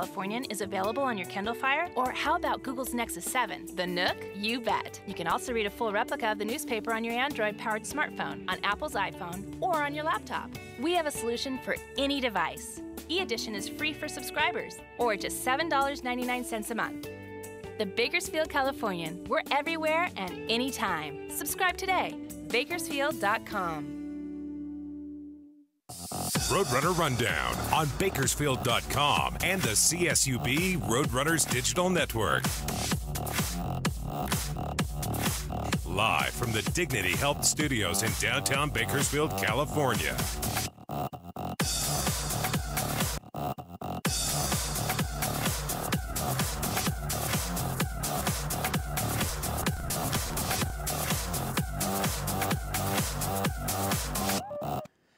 Californian is available on your Kindle Fire? Or how about Google's Nexus 7? The Nook? You bet. You can also read a full replica of the newspaper on your Android-powered smartphone, on Apple's iPhone, or on your laptop. We have a solution for any device. E-Edition is free for subscribers, or just $7.99 a month. The Bakersfield Californian. We're everywhere and anytime. Subscribe today. Bakersfield.com. Roadrunner Rundown on Bakersfield.com and the CSUB Roadrunners Digital Network. Live from the Dignity Health Studios in downtown Bakersfield, California.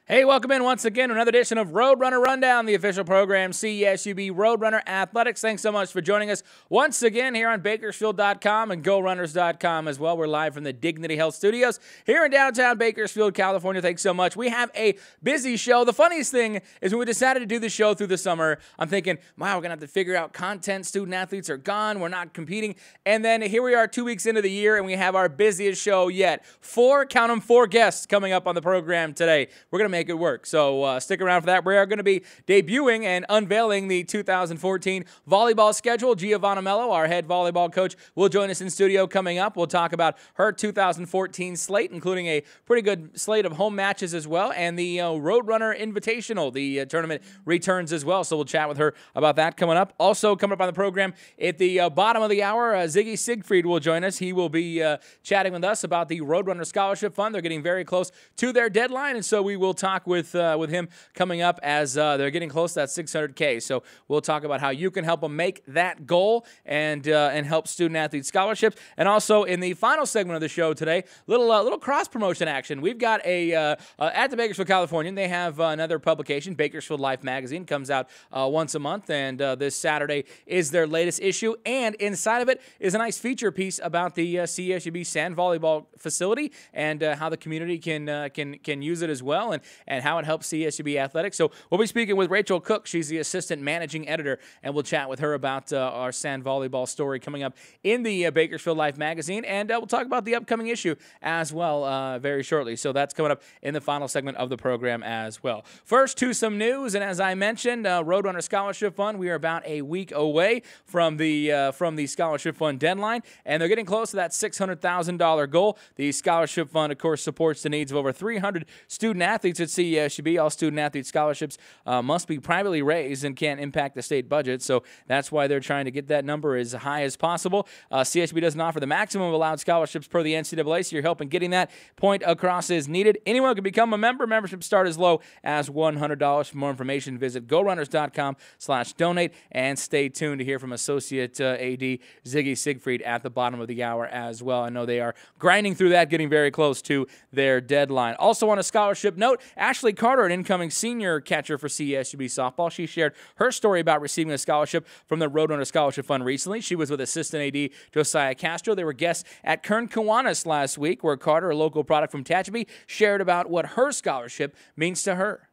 Hey, welcome in once again to another edition of Roadrunner Rundown, the official program, CSUB Roadrunner Athletics. Thanks so much for joining us once again here on Bakersfield.com and GoRunners.com as well. We're live from the Dignity Health Studios here in downtown Bakersfield, California. Thanks so much. We have a busy show. The funniest thing is when we decided to do the show through the summer, I'm thinking, wow, we're going to have to figure out content. Student athletes are gone. We're not competing. And then here we are 2 weeks into the year, and we have our busiest show yet. Four guests coming up on the program today. We're going to make it work. So stick around for that. We are going to be debuting and unveiling the 2014 volleyball schedule. Giovana Melo, our head volleyball coach, will join us in studio coming up. We'll talk about her 2014 slate, including a pretty good slate of home matches as well, and the Roadrunner Invitational. The tournament returns as well, so we'll chat with her about that coming up. Also coming up on the program at the bottom of the hour, Ziggy Siegfried will join us. He will be chatting with us about the Roadrunner Scholarship Fund. They're getting very close to their deadline, and so we will talk with him coming up as they're getting close to that 600K. So we'll talk about how you can help them make that goal and help student athlete scholarships. And also in the final segment of the show today, little cross promotion action. We've got at the Bakersfield Californian, they have another publication, Bakersfield Life magazine, comes out once a month, and this Saturday is their latest issue. And inside of it is a nice feature piece about the CSUB sand volleyball facility and how the community can use it as well, and how it helps CSUB athletics. So we'll be speaking with Rachel Cook. She's the assistant managing editor, and we'll chat with her about our sand volleyball story coming up in the Bakersfield Life magazine, and we'll talk about the upcoming issue as well very shortly. So that's coming up in the final segment of the program as well. First, to some news, and as I mentioned, Roadrunner Scholarship Fund, we are about a week away from the Scholarship Fund deadline, and they're getting close to that $600,000 goal. The Scholarship Fund, of course, supports the needs of over 300 student athletes at CSUB. All student-athlete scholarships must be privately raised and can't impact the state budget, so that's why they're trying to get that number as high as possible. CSUB doesn't offer the maximum of allowed scholarships per the NCAA, so your help in getting that point across is needed. Anyone can become a member. Membership start as low as $100. For more information, visit GoRunners.com/donate, and stay tuned to hear from Associate AD Ziggy Siegfried at the bottom of the hour as well. I know they are grinding through that, getting very close to their deadline. Also on a scholarship note, Ashley Carter, an incoming senior catcher for CSUB softball. She shared her story about receiving a scholarship from the Roadrunner Scholarship Fund recently. She was with assistant AD Josiah Castro. They were guests at Kern Kiwanis last week, where Carter, a local product from Tehachapi, shared about what her scholarship means to her.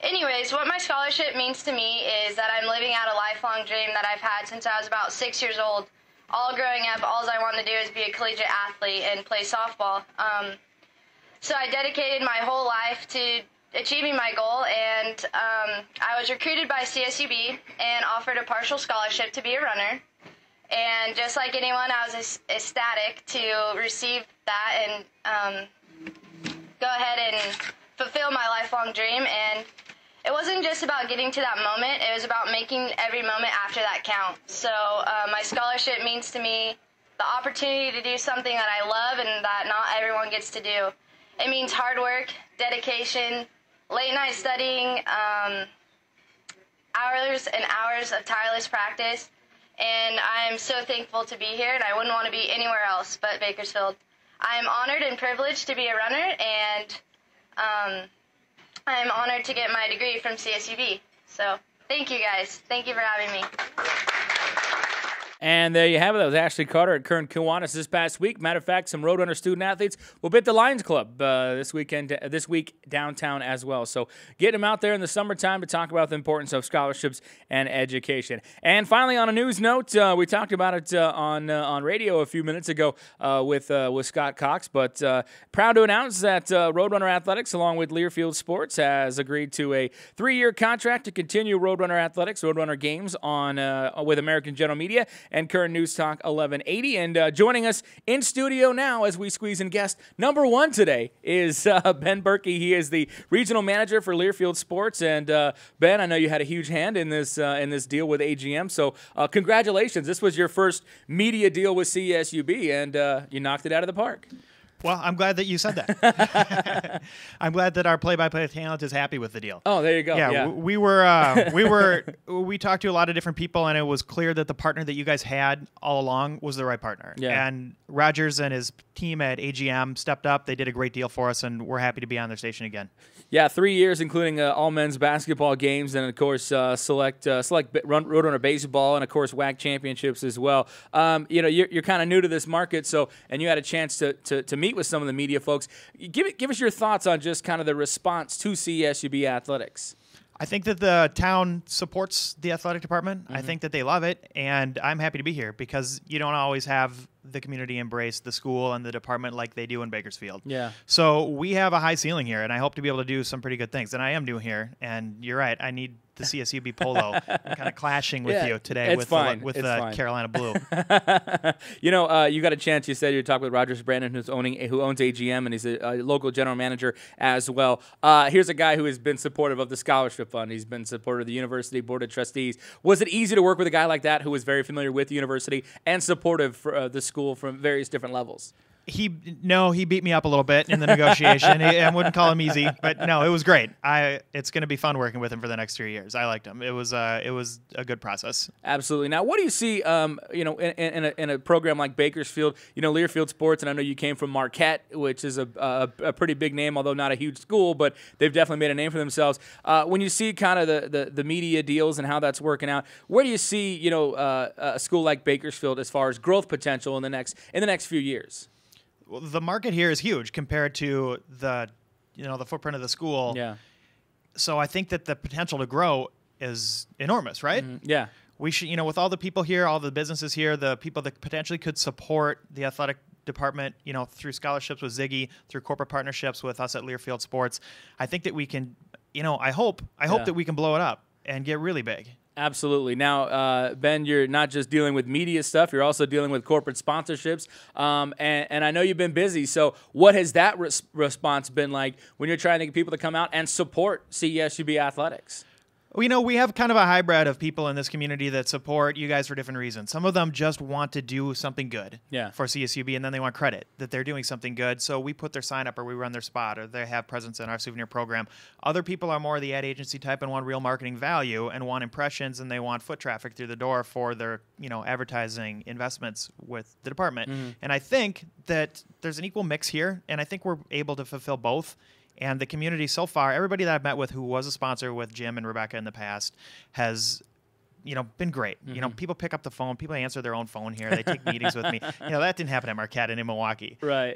Anyways, what my scholarship means to me is that I'm living out a lifelong dream that I've had since I was about 6 years old. All growing up, all I wanted to do is be a collegiate athlete and play softball. So I dedicated my whole life to achieving my goal, and I was recruited by CSUB and offered a partial scholarship to be a runner. And just like anyone, I was ecstatic to receive that and go ahead and fulfill my lifelong dream. And it wasn't just about getting to that moment, it was about making every moment after that count. So my scholarship means to me the opportunity to do something that I love and that not everyone gets to do. It means hard work, dedication, late night studying, hours and hours of tireless practice, and I'm so thankful to be here, and I wouldn't want to be anywhere else but Bakersfield. I am honored and privileged to be a runner, and I'm honored to get my degree from CSUB. So thank you guys. Thank you for having me. And there you have it. That was Ashley Carter at Kern Kiwanis this past week. Matter of fact, some Roadrunner student athletes will be at the Lions Club this week downtown as well. So get them out there in the summertime to talk about the importance of scholarships and education. And finally, on a news note, we talked about it on radio a few minutes ago with Scott Cox, but proud to announce that Roadrunner Athletics, along with Learfield Sports, has agreed to a 3-year contract to continue Roadrunner Athletics, Roadrunner games on with American General Media and Current News Talk 1180. And joining us in studio now as we squeeze in guest number 1 today is Ben Burke. He is the regional manager for Learfield Sports. And Ben, I know you had a huge hand in this deal with AGM. So congratulations. This was your first media deal with CSUB, and you knocked it out of the park. Well, I'm glad that you said that. I'm glad that our play-by-play talent is happy with the deal. Oh, there you go. Yeah. we talked to a lot of different people, and it was clear that the partner that you guys had all along was the right partner. Yeah. And Rogers and his team at AGM stepped up. They did a great deal for us, and we're happy to be on their station again. Yeah, 3 years, including all men's basketball games, and of course select Roadrunner baseball, and of course WAC championships as well. You're kind of new to this market, and you had a chance to meet with some of the media folks. Give us your thoughts on just kind of the response to CSUB athletics. I think that the town supports the athletic department. I think that they love it, and I'm happy to be here because you don't always have the community embrace the school and the department like they do in Bakersfield. Yeah. So we have a high ceiling here, and I hope to be able to do some pretty good things. And I am new here, and you're right. I need the CSUB polo. I'm kind of clashing with you today with the Carolina blue. You got a chance. You said you talked with Rogers Brandon, who owns AGM, and he's a local general manager as well. Here's a guy who has been supportive of the scholarship fund. He's been supportive of the university board of trustees. Was it easy to work with a guy like that who was very familiar with the university and supportive for the school from various different levels? He beat me up a little bit in the negotiation. I wouldn't call him easy, but no, it was great. It's going to be fun working with him for the next 3 years. I liked him. It was a good process. Absolutely. Now, what do you see, in a program like Bakersfield, Learfield Sports, and I know you came from Marquette, which is a pretty big name, although not a huge school, but they've definitely made a name for themselves. When you see kind of the media deals and how that's working out, where do you see, a school like Bakersfield as far as growth potential in the next few years? Well, the market here is huge compared to the footprint of the school. Yeah. So I think that the potential to grow is enormous, right? Mm-hmm. Yeah. We should, with all the people here, all the businesses here, the people that potentially could support the athletic department, through scholarships with Ziggy, through corporate partnerships with us at Learfield Sports. I think that we can, I hope that we can blow it up and get really big. Absolutely. Now, Ben, you're not just dealing with media stuff, you're also dealing with corporate sponsorships, and I know you've been busy, so what has that response been like when you're trying to get people to come out and support CSUB athletics? We have kind of a hybrid of people in this community that support you guys for different reasons. Some of them just want to do something good for CSUB, and then they want credit that they're doing something good. So we put their sign up, or we run their spot, or they have presence in our souvenir program. Other people are more the ad agency type and want real marketing value and want impressions, and they want foot traffic through the door for their advertising investments with the department. Mm-hmm. And I think that there's an equal mix here, and I think we're able to fulfill both. And the community so far, everybody that I've met with who was a sponsor with Jim and Rebecca in the past has, been great. Mm-hmm. People pick up the phone. People answer their own phone here. They take meetings with me. That didn't happen at Marquette and in Milwaukee. Right.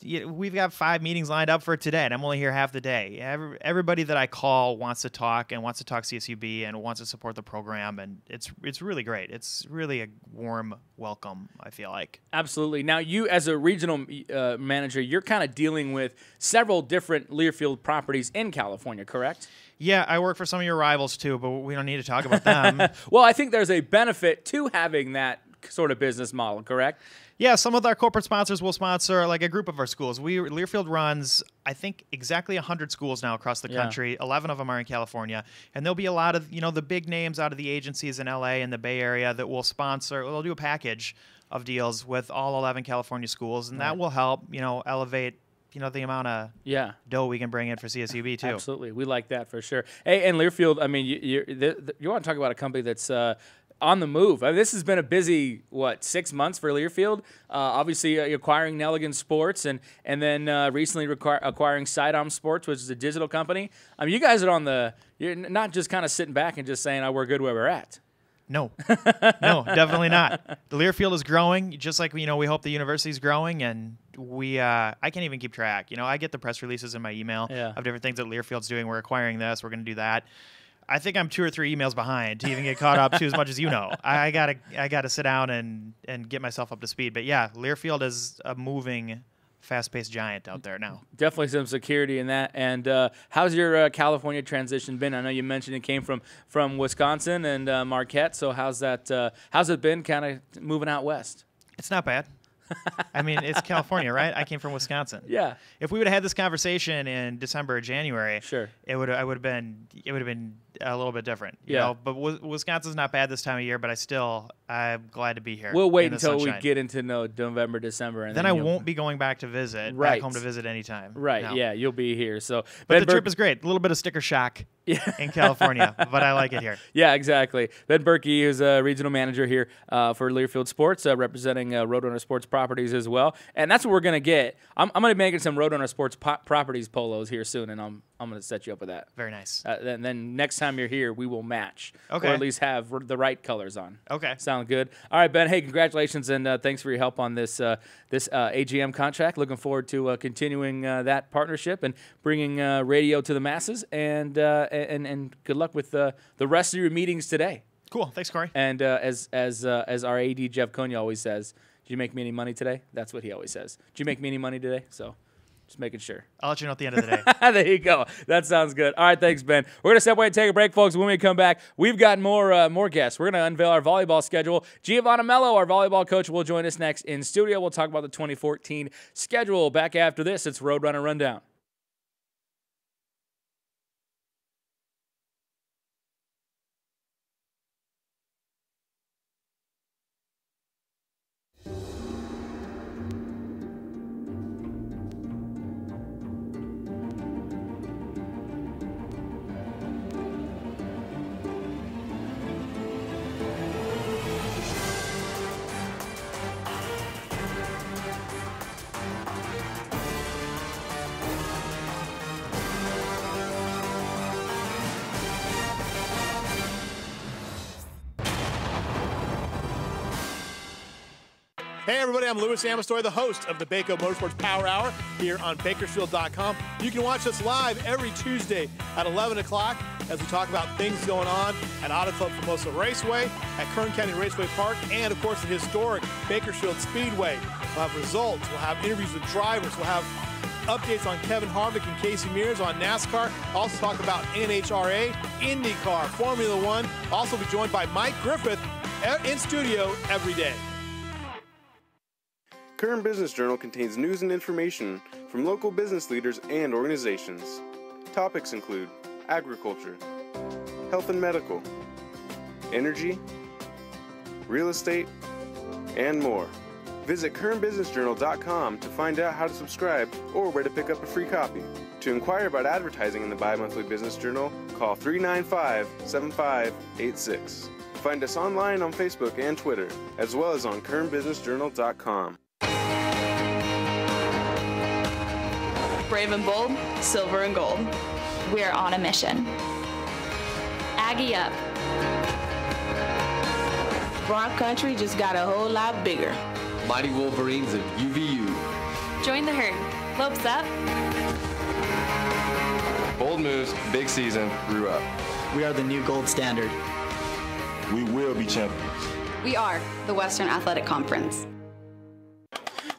We've got 5 meetings lined up for today, and I'm only here half the day. Everybody that I call wants to talk CSUB and wants to support the program, and it's really great. It's really a warm welcome, I feel like. Absolutely. Now, you as a regional manager, you're kind of dealing with several different Learfield properties in California, correct? Yeah, I work for some of your rivals too, but we don't need to talk about them. Well, I think there's a benefit to having that sort of business model, correct? Yeah, some of our corporate sponsors will sponsor like a group of our schools. Learfield runs, I think, exactly 100 schools now across the country. 11 of them are in California. And there'll be a lot of, the big names out of the agencies in LA and the Bay Area that will sponsor. They'll do a package of deals with all 11 California schools, and that will help, elevate the amount of dough we can bring in for CSUB too. Absolutely. We like that for sure. Hey, and Learfield, I mean, you want to talk about a company that's on the move. I mean, this has been a busy, 6 months for Learfield. Obviously, acquiring Nelligan Sports and then recently acquiring Sidearm Sports, which is a digital company. I mean, you guys are you're not just kind of sitting back and just saying, we're good where we're at. No, no, definitely not. The Learfield is growing, just like we hope the university's growing, and I can't even keep track. I get the press releases in my email of different things that Learfield's doing. We're acquiring this. We're going to do that. I think I'm 2 or 3 emails behind to even get caught up to as much as I gotta sit down and get myself up to speed. But yeah, Learfield is a moving, fast-paced giant out there now. Definitely some security in that. And how's your California transition been? I know you mentioned it came from Wisconsin and Marquette. So how's it been kind of moving out west? It's not bad. I mean, it's California, right? I came from Wisconsin. Yeah. If we would have had this conversation in December or January, sure, it would have been a little bit different. You know? But Wisconsin's not bad this time of year. But I'm glad to be here. We'll wait until we get into November, December, and then I won't be going back to visit. Right. Back home to visit anytime. Right. No. Yeah, you'll be here. So, but the trip is great. A little bit of sticker shock. In California, but I like it here. Yeah, exactly. Ben Burke is a regional manager here for Learfield Sports, representing Roadrunner Sports Properties as well. And that's what we're going to get. I'm going to be making some Roadrunner Sports Properties polos here soon, and I'm going to set you up with that. Very nice. Then next time you're here, we will match. Okay. Or at least have the right colors on. Okay. Sound good? All right, Ben. Hey, congratulations, and thanks for your help on this AGM contract. Looking forward to continuing that partnership and bringing radio to the masses, and good luck with the rest of your meetings today. Cool. Thanks, Corey. And as our AD Jeff Konya always says, did you make me any money today? That's what he always says. Did you make me any money today? So just making sure. I'll let you know at the end of the day. There you go. That sounds good. All right, thanks, Ben. We're going to step away and take a break, folks. When we come back, we've got more guests. We're going to unveil our volleyball schedule. Giovana Melo, our volleyball coach, will join us next in studio. We'll talk about the 2014 schedule. Back after this, it's Roadrunner Rundown. Hey everybody, I'm Louis Amestoy, the host of the Baco Motorsports Power Hour here on Bakersfield.com. You can watch us live every Tuesday at 11 o'clock as we talk about things going on at Auto Club Formosa Raceway, at Kern County Raceway Park, and of course the historic Bakersfield Speedway. We'll have results, we'll have interviews with drivers, we'll have updates on Kevin Harvick and Casey Mears on NASCAR. Also talk about NHRA, IndyCar, Formula One. Also be joined by Mike Griffith in studio every day. Kern Business Journal contains news and information from local business leaders and organizations. Topics include agriculture, health and medical, energy, real estate, and more. Visit KernBusinessJournal.com to find out how to subscribe or where to pick up a free copy. To inquire about advertising in the bi-monthly Business Journal, call 395-7586. Find us online on Facebook and Twitter, as well as on KernBusinessJournal.com. Brave and bold, silver and gold. We are on a mission. Aggie up. Bronx Country just got a whole lot bigger. Mighty Wolverines of UVU. Join the herd. Lopes up. Bold moves, big season, grew up. We are the new gold standard. We will be champions. We are the Western Athletic Conference.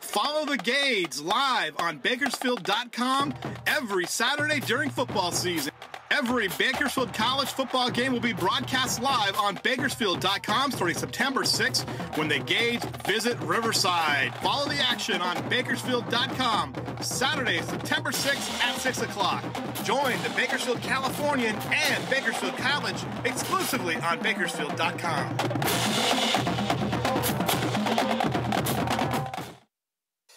Follow the Gades live on Bakersfield.com every Saturday during football season. Every Bakersfield College football game will be broadcast live on Bakersfield.com starting September 6th when the Gades visit Riverside. Follow the action on Bakersfield.com Saturday, September 6th at 6 o'clock. Join the Bakersfield Californian and Bakersfield College exclusively on Bakersfield.com.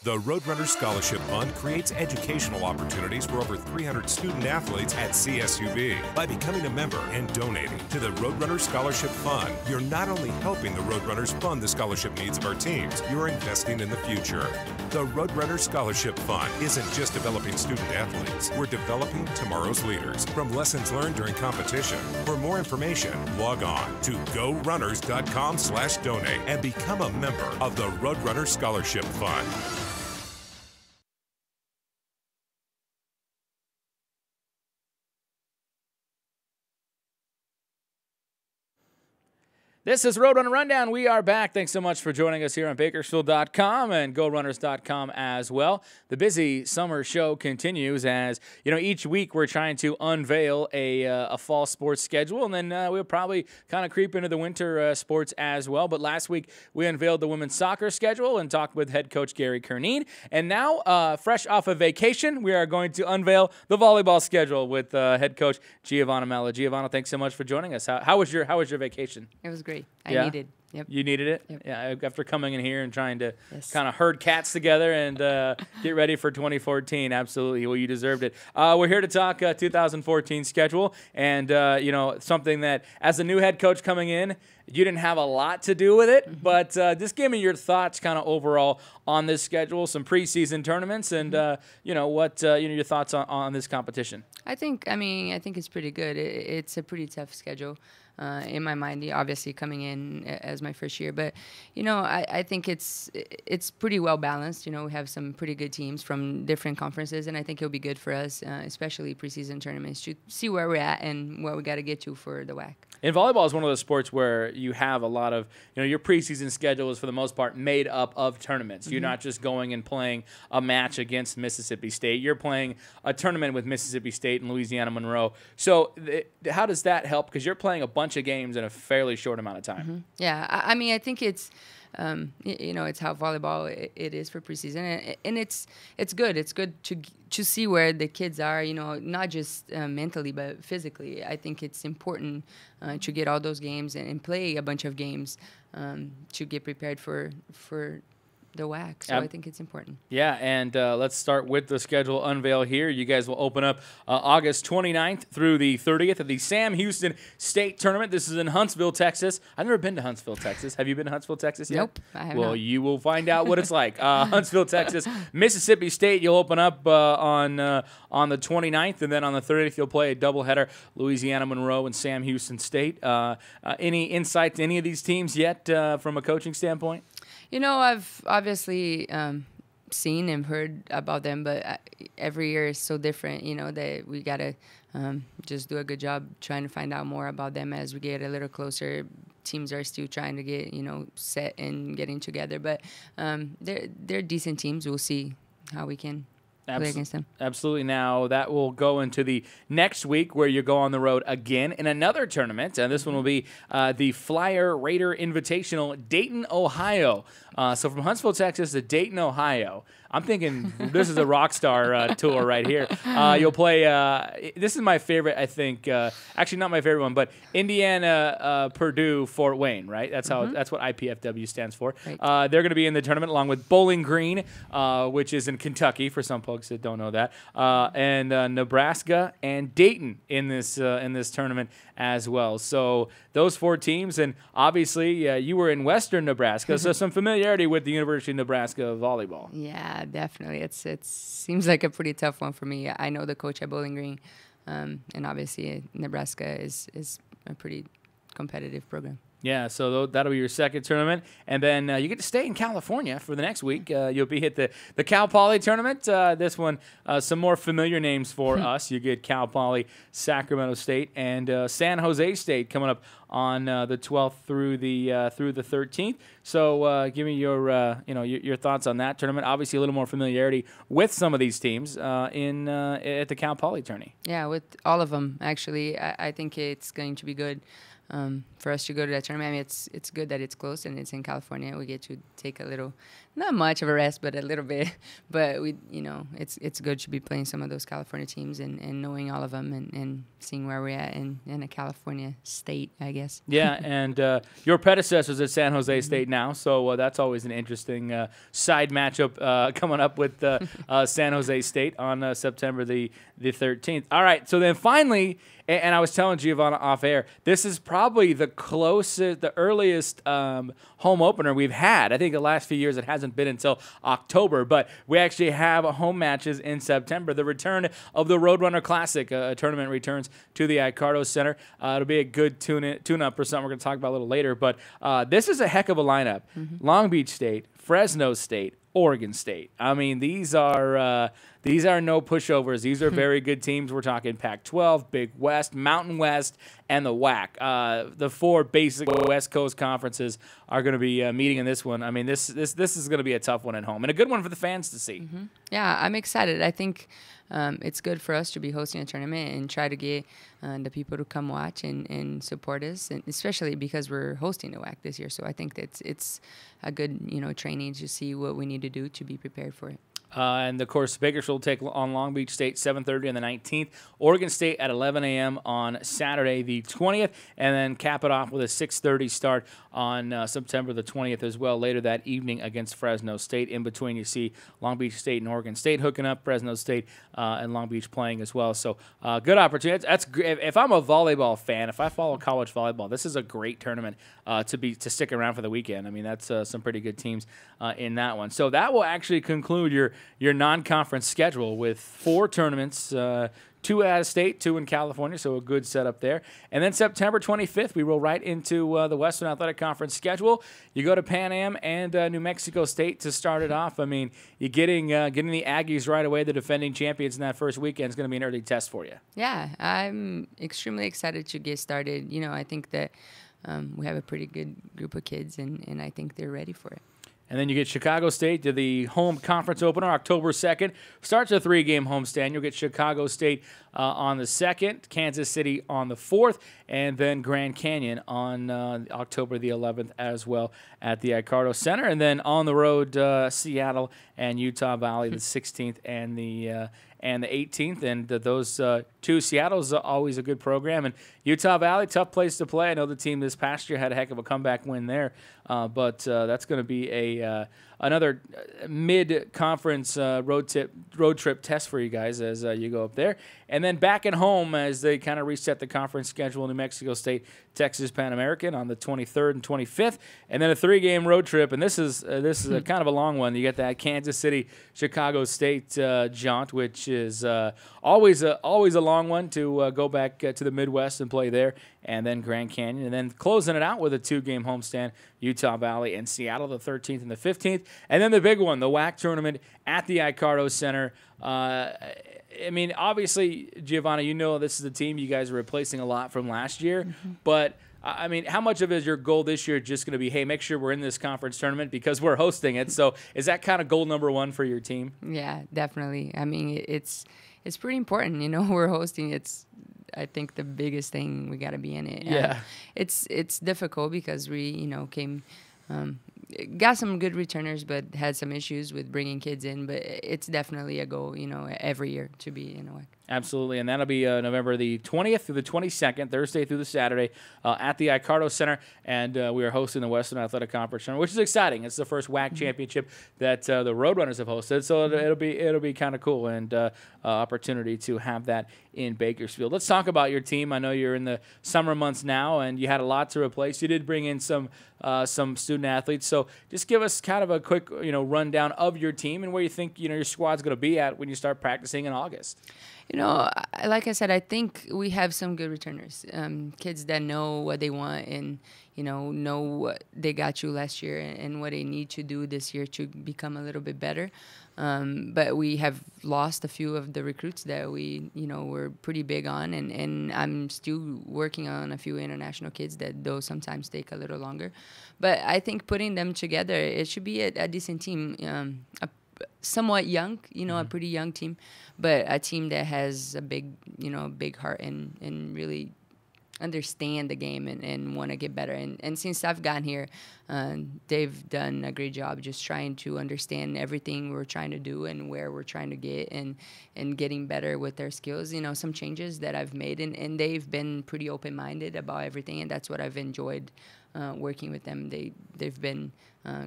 The Roadrunner Scholarship Fund creates educational opportunities for over 300 student athletes at CSUB. By becoming a member and donating to the Roadrunner Scholarship Fund, you're not only helping the Roadrunners fund the scholarship needs of our teams, you're investing in the future. The Roadrunner Scholarship Fund isn't just developing student athletes. We're developing tomorrow's leaders from lessons learned during competition. For more information, log on to gorunners.com/donate and become a member of the Roadrunner Scholarship Fund. This is Roadrunner Rundown. We are back. Thanks so much for joining us here on Bakersfield.com and GoRunners.com as well. The busy summer show continues as, each week we're trying to unveil a fall sports schedule, and then we'll probably kind of creep into the winter sports as well. But last week we unveiled the women's soccer schedule and talked with head coach Gary Kerneen. And now, fresh off of vacation, we are going to unveil the volleyball schedule with head coach Giovana Melo. Giovana, thanks so much for joining us. How was your vacation? It was great. I needed. Yep. You needed it? Yep. Yeah, after coming in here and trying to kind of herd cats together and get ready for 2014. Absolutely. Well, you deserved it. We're here to talk 2014 schedule and, something that as a new head coach coming in, you didn't have a lot to do with it, but just give me your thoughts kind of overall on this schedule, some preseason tournaments, and, your thoughts on this competition. I think it's pretty good. It's a pretty tough schedule. In my mind, obviously coming in as my first year, but I think it's pretty well balanced. We have some pretty good teams from different conferences, and I think it'll be good for us, especially preseason tournaments, to see where we're at and where we got to get to for the WAC. And volleyball is one of those sports where you have a lot of, your preseason schedule is for the most part made up of tournaments. You're not just going and playing a match against Mississippi State. You're playing a tournament with Mississippi State and Louisiana Monroe. So how does that help? Because you're playing a bunch of games in a fairly short amount of time. Yeah, I think it's, it's how volleyball it is for preseason, and it's good. It's good to see where the kids are, not just mentally but physically. I think it's important to get all those games and play a bunch of games to get prepared for the WAC. So I think it's important. Yeah, and let's start with the schedule unveil here. You guys will open up August 29th through the 30th at the Sam Houston State Tournament. This is in Huntsville, Texas. I've never been to Huntsville, Texas. Have you been to Huntsville, Texas yet? Nope, I have not. Well, you will find out what it's like. Huntsville, Texas. Mississippi State, you'll open up on the 29th, and then on the 30th you'll play a doubleheader, Louisiana Monroe and Sam Houston State. Any insight to any of these teams yet from a coaching standpoint? I've obviously seen and heard about them, but every year is so different, that we got to just do a good job trying to find out more about them as we get a little closer. Teams are still trying to get, set and getting together, but they're decent teams. We'll see how we can play against them. Absolutely. Now, that will go into the next week where you go on the road again in another tournament. And this one will be the Flyer Raider Invitational, Dayton, Ohio. So from Huntsville, Texas to Dayton, Ohio. I'm thinking this is a rock star tour right here. You'll play, this is my favorite, I think, actually not my favorite one, but Indiana, Purdue, Fort Wayne, right? That's how that's what IPFW stands for. Right. They're going to be in the tournament along with Bowling Green, which is in Kentucky for some folks that don't know that, and Nebraska and Dayton in this tournament as well. So those four teams, and obviously you were in Western Nebraska, so some familiarity with the University of Nebraska volleyball. Yeah, definitely. It seems like a pretty tough one for me. I know the coach at Bowling Green, and obviously Nebraska is a pretty competitive program. Yeah, so that'll be your second tournament. And then you get to stay in California for the next week. You'll be at the Cal Poly tournament. This one, some more familiar names for us. You get Cal Poly, Sacramento State, and San Jose State coming up on the 12th through the 13th. So give me your thoughts on that tournament. Obviously, a little more familiarity with some of these teams at the Cal Poly tourney. Yeah, with all of them, actually. I think it's going to be good. For us to go to that tournament. I mean, it's good that it's close and it's in California. We get to take a little, not much of a rest, but a little bit. But it's good to be playing some of those California teams and knowing all of them and seeing where we're at in a California state, I guess. Yeah, and your predecessor's at San Jose State now, so that's always an interesting side matchup coming up with San Jose State on September the 13th. All right, so then finally, and I was telling Giovana off air, this is probably the the earliest home opener we've had. I think the last few years it hasn't been until October, but we actually have home matches in September. The return of the Roadrunner Classic, a tournament returns to the Icardo Center. It'll be a good tune-up for something we're going to talk about a little later, but this is a heck of a lineup. Long Beach State, Fresno State, Oregon State. I mean, these are no pushovers. These are very good teams. We're talking Pac-12, Big West, Mountain West, and the WAC. The 4 basic West Coast conferences are going to be meeting in this one. I mean, this is going to be a tough one at home and a good one for the fans to see. Yeah, I'm excited. I think it's good for us to be hosting a tournament and try to get the people to come watch and support us, and especially because we're hosting the WAC this year. So I think that it's a good training to see what we need to do to be prepared for it. And, of course, Bakersfield will take on Long Beach State 7:30 on the 19th. Oregon State at 11 a.m. on Saturday the 20th. And then cap it off with a 6:30 start on September the 20th as well, later that evening against Fresno State. In between, you see Long Beach State and Oregon State hooking up, Fresno State and Long Beach playing as well. So good opportunity. That's if I'm a volleyball fan, if I follow college volleyball, this is a great tournament to stick around for the weekend. I mean, that's some pretty good teams in that one. So that will actually conclude your non-conference schedule with 4 tournaments, 2 out of state, 2 in California, so a good setup there. And then September 25th, we roll right into the Western Athletic Conference schedule. You go to Pan Am and New Mexico State to start it off. I mean, you're getting the Aggies right away, the defending champions in that first weekend, is going to be an early test for you. Yeah, I'm extremely excited to get started. I think that we have a pretty good group of kids, and I think they're ready for it. And then you get Chicago State to the home conference opener October 2nd. Starts a 3-game homestand. You'll get Chicago State on the 2nd, Kansas City on the 4th, and then Grand Canyon on October the 11th as well at the Icardo Center. And then on the road, Seattle and Utah Valley the 16th and the 18th. And those 2, Seattle's always a good program. And Utah Valley, tough place to play. I know the team this past year had a heck of a comeback win there. But that's going to be another mid-conference road trip test for you guys as you go up there. And then back at home as they kind of reset the conference schedule, New Mexico State, Texas Pan American on the 23rd and 25th. And then a 3-game road trip. And this is a kind of a long one. You get that Kansas City, Chicago State jaunt, which is always a long one to go back to the Midwest and play there. And then Grand Canyon. And then closing it out with a 2-game homestand, Utah Valley and Seattle, the 13th and the 15th. And then the big one, the WAC tournament at the Icardo Center. I mean, obviously, Giovana, this is the team you guys are replacing a lot from last year. But, I mean, how much of it is your goal this year just going to be, hey, make sure we're in this conference tournament because we're hosting it? So is that kind of goal number 1 for your team? Yeah, definitely. I mean, it's pretty important. We're hosting. It's, I think, the biggest thing. We got to be in it. Yeah. It's difficult because we, got some good returners, but had some issues with bringing kids in. But it's definitely a goal, every year to be in a WAC. Absolutely, and that'll be November the 20th through the 22nd, Thursday through the Saturday, at the Icardo Center, and we are hosting the Western Athletic Conference Tournament, which is exciting. It's the first WAC championship that the Roadrunners have hosted, so it'll be kind of cool and opportunity to have that in Bakersfield. Let's talk about your team. I know you're in the summer months now, and you had a lot to replace. You did bring in some student athletes, so just give us kind of a quick rundown of your team and where you think your squad's going to be at when you start practicing in August. Like I said, I think we have some good returners, kids that know what they want and, know what they got you last year and what they need to do this year to become a little bit better. But we have lost a few of the recruits that we, were pretty big on, and I'm still working on a few international kids that those sometimes take a little longer. But I think putting them together, it should be a decent team, somewhat young, a pretty young team, but a team that has a big heart and really understand the game and want to get better. And since I've gotten here, they've done a great job just trying to understand everything we're trying to do and where we're trying to get and getting better with their skills. Some changes that I've made, and they've been pretty open-minded about everything, and that's what I've enjoyed working with them. They've been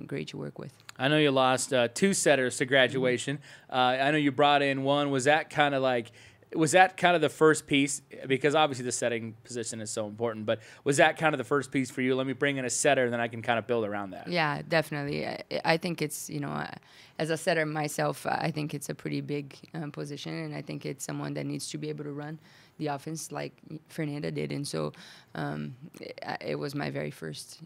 great to work with. I know you lost 2 setters to graduation. I know you brought in one. Was that kind of like was that kind of the first piece? Because obviously the setting position is so important, but was that kind of the first piece for you? Let me bring in a setter, and then I can kind of build around that. Yeah, definitely. I think it's, as a setter myself, I think it's a pretty big position, and I think it's someone that needs to be able to run the offense like Fernanda did. And so it was my very first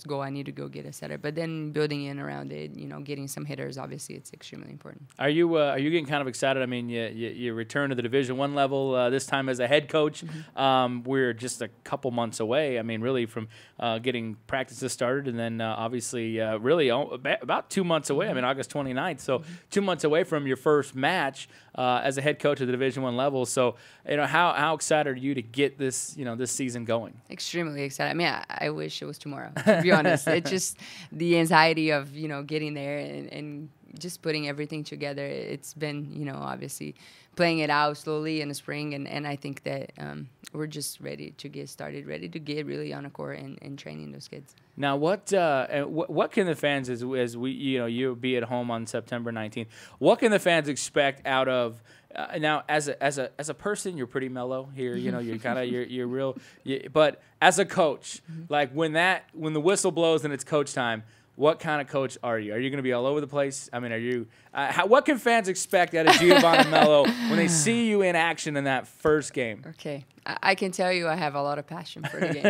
goal. I need to go get a setter. But then building in around it, getting some hitters, obviously it's extremely important. Are you getting kind of excited? I mean, you return to the Division I level this time as a head coach. Mm-hmm. We're just a couple months away. I mean, really from getting practices started, and then obviously really about 2 months away. I mean, August 29th. So 2 months away from your first match as a head coach at the Division I level. So, how excited are you to get this, this season going? Extremely excited. I mean, I wish it was tomorrow, to be honest. It's just the anxiety of, getting there and just putting everything together. It's been, obviously playing it out slowly in the spring. And I think that we're just ready to get started, ready to get really on a court and training those kids. Now, what can the fans, as we, you'll be at home on September 19th, what can the fans expect out of, now as a person, you're pretty mellow here, you're kind of, you're real, but as a coach, like when the whistle blows and it's coach time, what kind of coach are you? Are you going to be all over the place? I mean, are you? What can fans expect out of Giovana Melo when they see you in action in that first game? Okay, I can tell you I have a lot of passion for the game.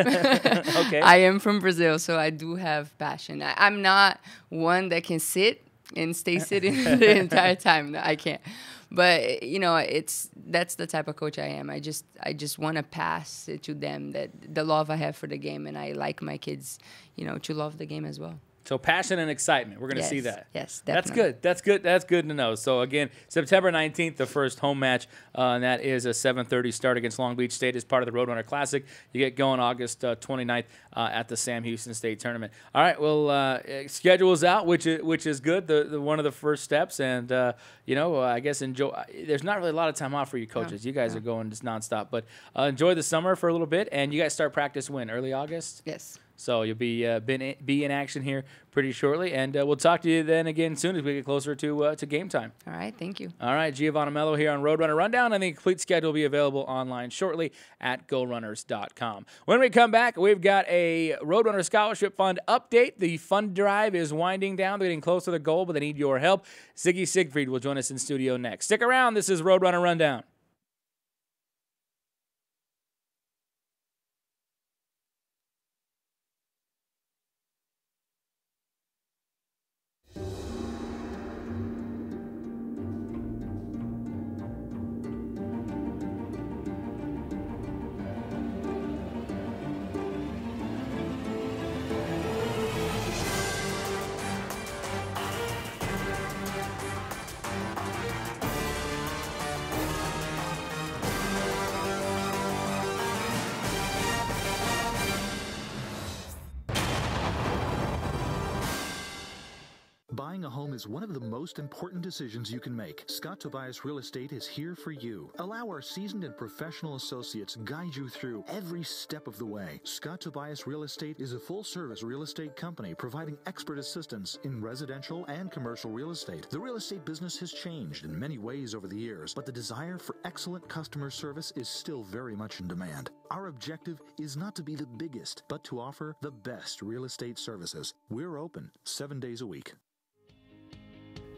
Okay. I am from Brazil, so I do have passion. I'm not one that can sit and stay sitting the entire time. No, I can't. But that's the type of coach I am. I just want to pass it to them, that the love I have for the game, and I like my kids, to love the game as well. So passion and excitement. We're going to see that. Yes, That's definitely. good. That's good to know. So, again, September 19th, the first home match, and that is a 7:30 start against Long Beach State as part of the Roadrunner Classic. You get going August 29th at the Sam Houston State Tournament. All right, well, schedule is out, which is good, the one of the first steps. And, I guess enjoy. There's not really a lot of time off for you coaches. You guys are going just nonstop. But enjoy the summer for a little bit. And you guys start practice when? Early August? Yes. So you'll be in action here pretty shortly, and we'll talk to you then again soon as we get closer to game time. All right, thank you. All right, Giovana Melo here on Roadrunner Rundown, and the complete schedule will be available online shortly at GoRunners.com. When we come back, we've got a Roadrunner Scholarship Fund update. The fund drive is winding down. They're getting close to the goal, but they need your help. Ziggy Siegfried will join us in studio next. Stick around. This is Roadrunner Rundown. Buying a home is one of the most important decisions you can make. Scott Tobias Real Estate is here for you. Allow our seasoned and professional associates guide you through every step of the way. Scott Tobias Real Estate is a full-service real estate company providing expert assistance in residential and commercial real estate. The real estate business has changed in many ways over the years, but the desire for excellent customer service is still very much in demand. Our objective is not to be the biggest, but to offer the best real estate services. We're open 7 days a week.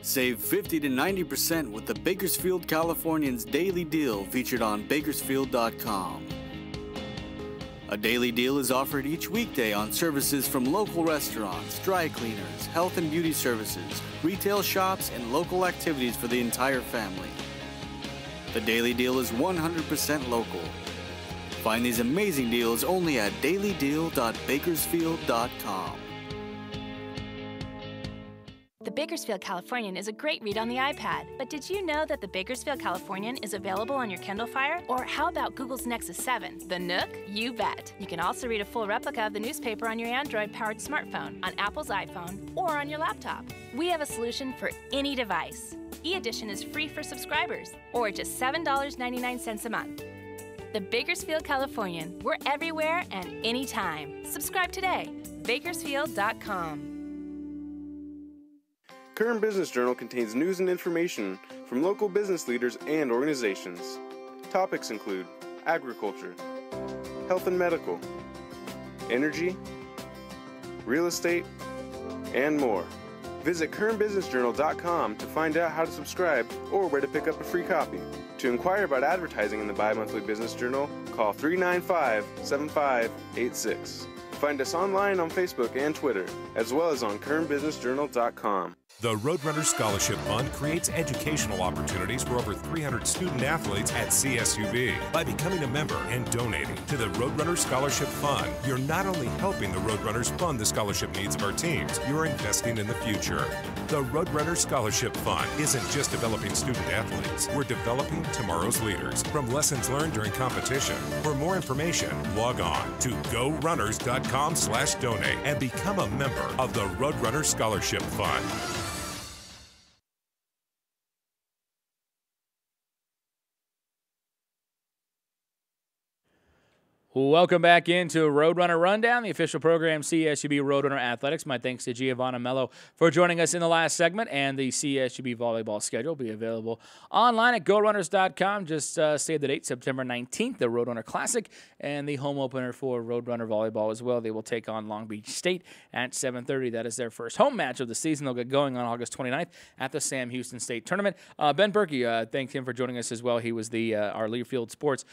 Save 50 to 90% with the Bakersfield Californians Daily Deal featured on Bakersfield.com. A daily deal is offered each weekday on services from local restaurants, dry cleaners, health and beauty services, retail shops, and local activities for the entire family. The daily deal is 100% local. Find these amazing deals only at dailydeal.bakersfield.com. The Bakersfield Californian is a great read on the iPad, but did you know that the Bakersfield Californian is available on your Kindle Fire? Or how about Google's Nexus 7, the Nook? You bet. You can also read a full replica of the newspaper on your Android-powered smartphone, on Apple's iPhone, or on your laptop. We have a solution for any device. E-Edition is free for subscribers, or just $7.99 a month. The Bakersfield Californian. We're everywhere and anytime. Subscribe today. Bakersfield.com. Current Business Journal contains news and information from local business leaders and organizations. Topics include agriculture, health and medical, energy, real estate, and more. Visit currentbusinessjournal.com to find out how to subscribe or where to pick up a free copy. To inquire about advertising in the bi-monthly business journal, call 395-7586. Find us online on Facebook and Twitter, as well as on currentbusinessjournal.com. The Roadrunner Scholarship Fund creates educational opportunities for over 300 student athletes at CSUB. By becoming a member and donating to the Roadrunner Scholarship Fund, you're not only helping the Roadrunners fund the scholarship needs of our teams, you're investing in the future. The Roadrunner Scholarship Fund isn't just developing student athletes. We're developing tomorrow's leaders from lessons learned during competition. For more information, log on to gorunners.com/donate and become a member of the Roadrunner Scholarship Fund. Welcome back into Roadrunner Rundown, the official program CSUB Roadrunner Athletics. My thanks to Giovana Melo for joining us in the last segment, and the CSUB volleyball schedule will be available online at gorunners.com. Just save the date, September 19th, the Roadrunner Classic, and the home opener for Roadrunner volleyball as well. They will take on Long Beach State at 7:30. That is their first home match of the season. They'll get going on August 29th at the Sam Houston State Tournament. Ben Burke, thank him for joining us as well. He was our Learfield Sports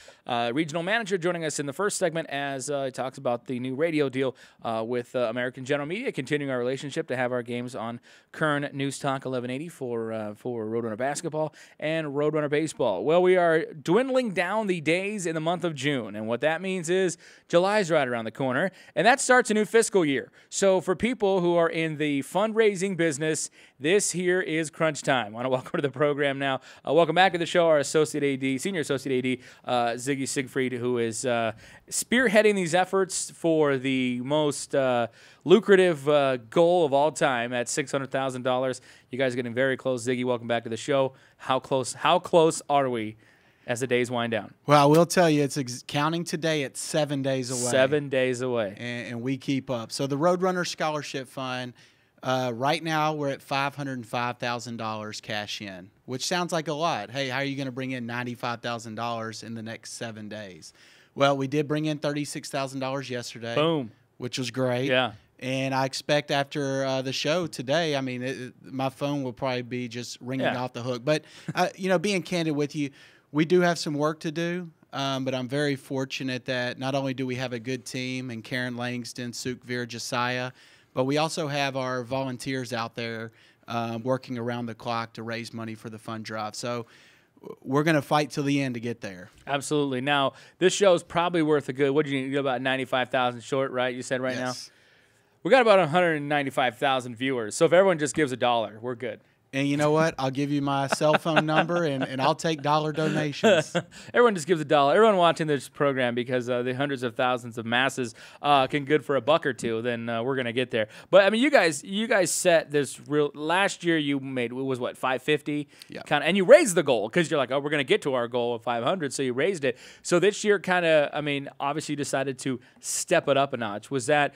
regional manager, joining us in the first segment as he talks about the new radio deal with American General Media, continuing our relationship to have our games on Kern News Talk 1180 for Roadrunner basketball and Roadrunner baseball. Well, we are dwindling down the days in the month of June, and what that means is July's right around the corner, and that starts a new fiscal year. So for people who are in the fundraising business, this here is crunch time. I want to welcome to the program now. Welcome back to the show, our Senior Associate AD, Ziggy Siegfried, who is spearheading these efforts for the most lucrative goal of all time at $600,000. You guys are getting very close. Ziggy, welcome back to the show. How close are we as the days wind down? Well, I will tell you, it's counting today at 7 days away. 7 days away. And we keep up. So the Roadrunner Scholarship Fund, right now we're at $505,000 cash in, which sounds like a lot. Hey, how are you going to bring in $95,000 in the next 7 days? Well, we did bring in $36,000 yesterday. Boom. Which was great. Yeah. And I expect after the show today, I mean, my phone will probably be just ringing off the hook. But, being candid with you, we do have some work to do. But I'm very fortunate that not only do we have a good team and Karen Langston, Sukvir, Josiah, but we also have our volunteers out there working around the clock to raise money for the fund drive. So we're going to fight till the end to get there. Absolutely. Now, this show is probably worth a good, what did you get, about 95,000 short, right? You said right now? We got about 195,000 viewers. So if everyone just gives $1, we're good. And you know what? I'll give you my cell phone number, and I'll take dollar donations. Everyone just gives $1. Everyone watching this program, because the hundreds of thousands of masses can good for $1 or $2, then we're going to get there. But, I mean, you guys set this real – last year you made – it was, what, 550? Yeah. And you raised the goal because you're like, oh, we're going to get to our goal of 500, so you raised it. So this year kind of – I mean, obviously you decided to step it up a notch. Was that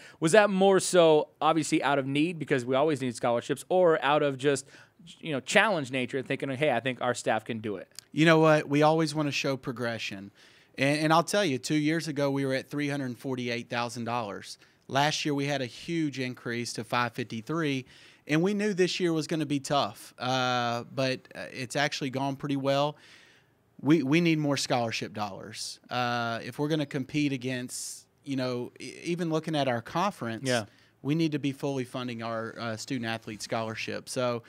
more so obviously out of need because we always need scholarships, or out of just – challenge nature, thinking, hey, I think our staff can do it? You know what? We always want to show progression. And I'll tell you, 2 years ago, we were at $348,000. Last year, we had a huge increase to $553,000, and we knew this year was going to be tough. But it's actually gone pretty well. We need more scholarship dollars. If we're going to compete against, even looking at our conference, we need to be fully funding our student-athlete scholarship. So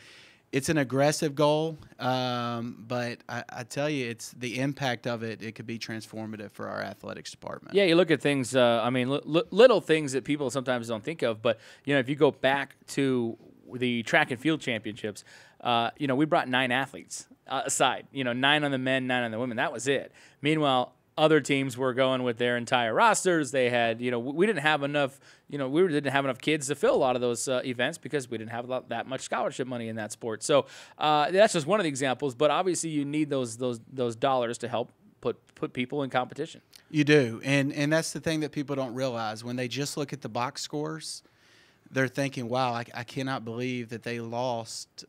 it's an aggressive goal, but I tell you, it's the impact of it. It could be transformative for our athletics department. Yeah, you look at things. Little things that people sometimes don't think of. But if you go back to the track and field championships, we brought 9 athletes aside. 9 on the men, 9 on the women. That was it. Meanwhile, other teams were going with their entire rosters. They had, we didn't have enough, we didn't have enough kids to fill a lot of those events because we didn't have that much scholarship money in that sport. So that's just one of the examples. But obviously, you need those dollars to help put people in competition. You do, and that's the thing that people don't realize when they just look at the box scores. They're thinking, "Wow, I cannot believe that they lost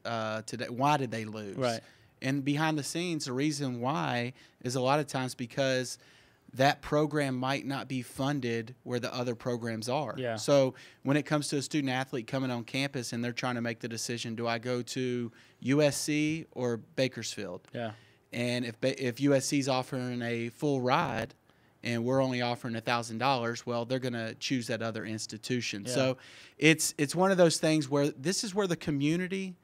today. Why did they lose?" Right. And behind the scenes, the reason why is a lot of times because that program might not be funded where the other programs are. Yeah. So when it comes to a student athlete coming on campus and they're trying to make the decision, do I go to USC or Bakersfield? Yeah. And if USC's offering a full ride and we're only offering $1,000, well, they're going to choose that other institution. Yeah. So it's one of those things where this is where the community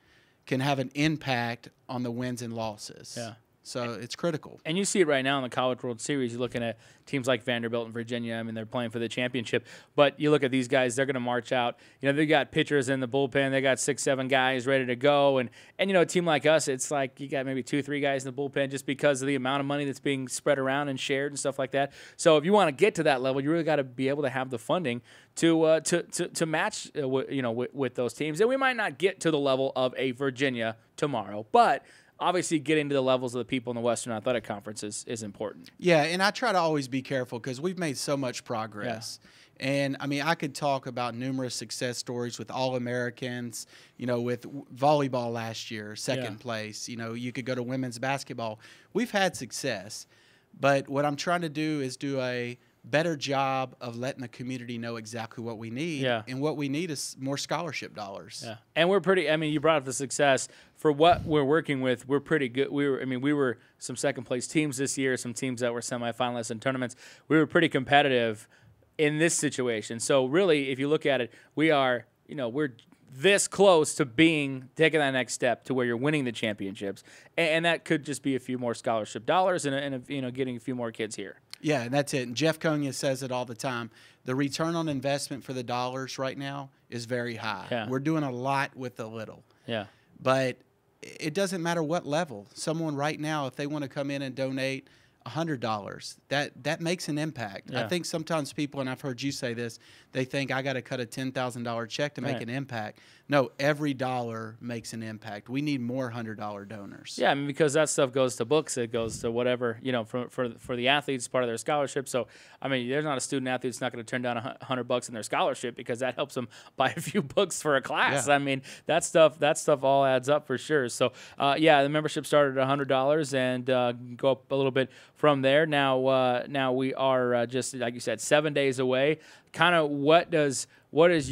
can have an impact on the wins and losses. Yeah. So it's critical. And you see it right now in the College World Series. You're looking at teams like Vanderbilt and Virginia. I mean, they're playing for the championship. But you look at these guys, they're going to march out. You know, they got pitchers in the bullpen. They got 6, 7 guys ready to go. And you know, a team like us, it's like you got maybe 2, 3 guys in the bullpen just because of the amount of money that's being spread around and shared and stuff like that. So if you want to get to that level, you really got to be able to have the funding to match with those teams. And we might not get to the level of a Virginia tomorrow, but obviously getting to the levels of the people in the Western Athletic Conference is important. Yeah, and I try to always be careful because we've made so much progress. Yeah. And, I mean, I could talk about numerous success stories with All-Americans, you know, with volleyball last year, second place. You know, you could go to women's basketball. We've had success. But what I'm trying to do is do a better job of letting the community know exactly what we need. Yeah. And what we need is more scholarship dollars. Yeah. And we're pretty, I mean, you brought up the success. For what we're working with, we're pretty good. We were some second place teams this year, some teams that were semifinalists in tournaments. We were pretty competitive in this situation. So really, if you look at it, we are, you know, we're this close to taking that next step to where you're winning the championships. And that could just be a few more scholarship dollars and you know, getting a few more kids here. Yeah, and that's it. And Jeff Konya says it all the time. The return on investment for the dollars right now is very high. Yeah. We're doing a lot with a little. Yeah. But it doesn't matter what level. Someone right now, if they want to come in and donate $100, that makes an impact. Yeah. I think sometimes people, and I've heard you say this, they think I got to cut a $10,000 check to make an impact. No, every dollar makes an impact. We need more $100 donors. Yeah, I mean, because that stuff goes to books, it goes to whatever, you know, for the athletes, part of their scholarship. So, I mean, there's not a student athlete that's not going to turn down $100 in their scholarship because that helps them buy a few books for a class. Yeah. I mean, that stuff all adds up for sure. So, yeah, the membership started at $100 and go up a little bit from there. Now we are just, like you said, 7 days away. Kind of what does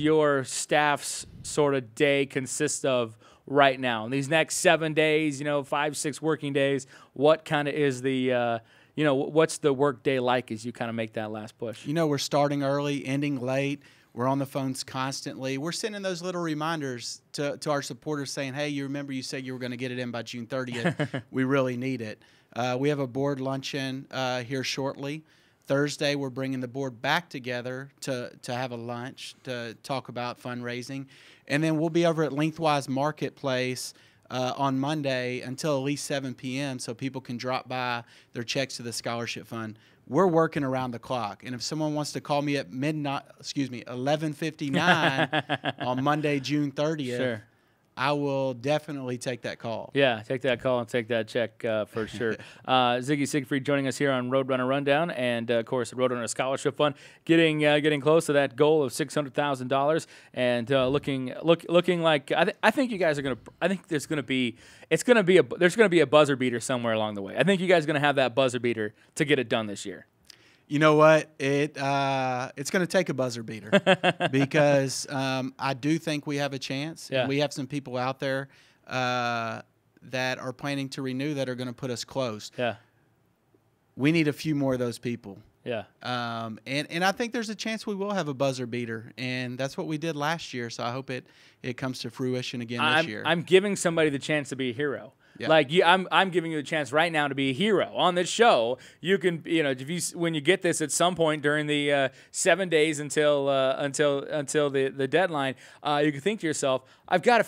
your staff's sort of day consist of right now? In these next 7 days, you know, 5, 6 working days, what kind of is the, you know, what's the work day like as you kind of make that last push? You know, we're starting early, ending late. We're on the phones constantly. We're sending those little reminders to our supporters saying, hey, you remember you said you were going to get it in by June 30th. We really need it. We have a board luncheon here shortly. Thursday, we're bringing the board back together to have a lunch to talk about fundraising. And then we'll be over at Lengthwise Marketplace on Monday until at least 7 p.m. so people can drop by their checks to the scholarship fund. We're working around the clock. And if someone wants to call me at 11:59 on Monday, June 30th, sure, I will definitely take that call. Yeah, take that call and take that check for sure. Ziggy Siegfried joining us here on Roadrunner Rundown, and of course the Roadrunner Scholarship Fund getting close to that goal of $600,000, and looking like I think you guys are gonna. I think there's gonna be a buzzer beater somewhere along the way. I think you guys are gonna have that buzzer beater to get it done this year. You know what? It's going to take a buzzer beater because I do think we have a chance. Yeah. And we have some people out there that are planning to renew that are going to put us close. Yeah. We need a few more of those people. Yeah. And I think there's a chance we will have a buzzer beater, and that's what we did last year. So I hope it comes to fruition again this year. I'm giving somebody the chance to be a hero. Yeah. Like I'm giving you the chance right now to be a hero on this show. You can, you know, when you get this at some point during the 7 days until the deadline, you can think to yourself, I've got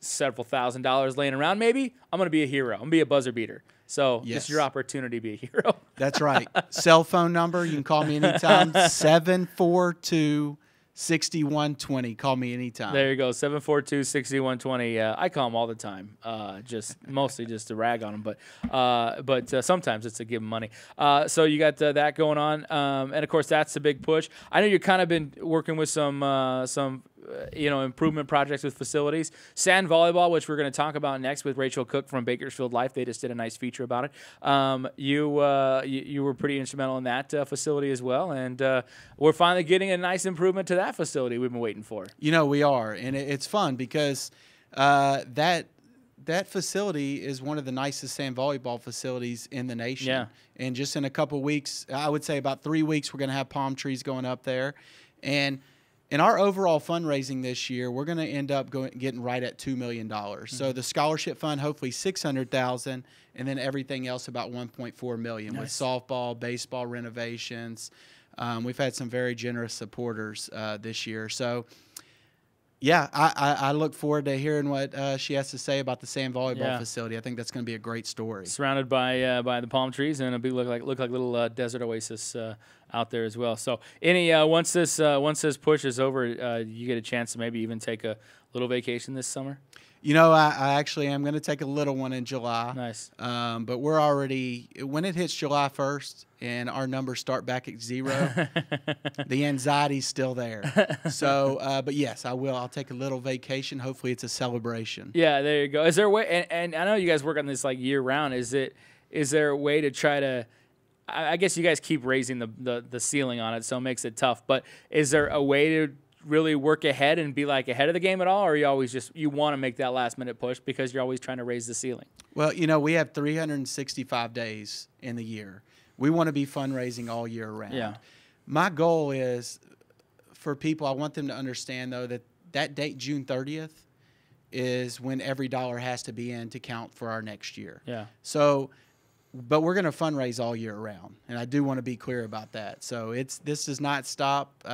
several $1,000s laying around. Maybe I'm going to be a hero. I'm going to be a buzzer beater. So yes, this is your opportunity to be a hero. That's right. Cell phone number, you can call me anytime, 742-6120. Call me anytime. There you go, 742-6120. I call them all the time, mostly just to rag on them, but sometimes it's to give them money. So you got that going on, and of course that's the big push. I know you've kind of been working with some improvement projects with facilities. Sand volleyball, which we're going to talk about next with Rachel Cook from Bakersfield Life. They just did a nice feature about it. You were pretty instrumental in that facility as well, and we're finally getting a nice improvement to that facility we've been waiting for. We are, and it's fun because that facility is one of the nicest sand volleyball facilities in the nation. Yeah. And just in a couple weeks, I would say about 3 weeks, we're going to have palm trees going up there. And in our overall fundraising this year, we're going to end up getting right at $2 million. So the scholarship fund, hopefully $600,000, and then everything else about $1.4 million with softball, baseball renovations. We've had some very generous supporters this year. So, yeah, I look forward to hearing what she has to say about the sand volleyball facility. I think that's going to be a great story. Surrounded by the palm trees, and it'll look like little desert oasis out there as well. So, once this push is over, you get a chance to maybe even take a little vacation this summer. I actually am going to take a little one in July. Nice. But we're already, when it hits July 1st and our numbers start back at 0, the anxiety's still there. So, but yes, I will. I'll take a little vacation. Hopefully it's a celebration. Yeah, there you go. Is there a way, and I know you guys work on this like year round, is there a way to try to, I guess you guys keep raising the ceiling on it, so it makes it tough, but is there a way to really work ahead and be like ahead of the game at all, or you always you want to make that last minute push because you're always trying to raise the ceiling? Well, we have 365 days in the year. We want to be fundraising all year round. Yeah. My goal is for people, I want them to understand though that date, June 30th, is when every dollar has to be in to count for our next year. Yeah. So, but we're going to fundraise all year round, and I do want to be clear about that. So this does not stop.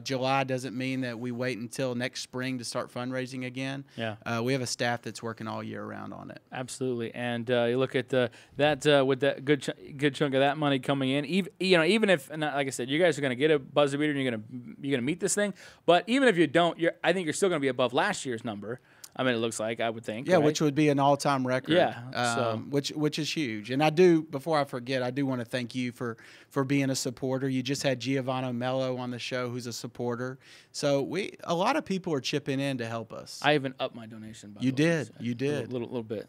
July doesn't mean that we wait until next spring to start fundraising again. Yeah. We have a staff that's working all year round on it. Absolutely, and you look at that with that good chunk of that money coming in. Even if, like I said, you guys are going to get a buzzer beater, and you're going to meet this thing. But even if you don't, I think you're still going to be above last year's number. I mean, it looks like, I would think. Yeah, right? Which would be an all-time record. Yeah. Which is huge. And before I forget, I do want to thank you for being a supporter. You just had Giovana Melo on the show, who's a supporter. So a lot of people are chipping in to help us. I even upped my donation. You did. You did. A little bit.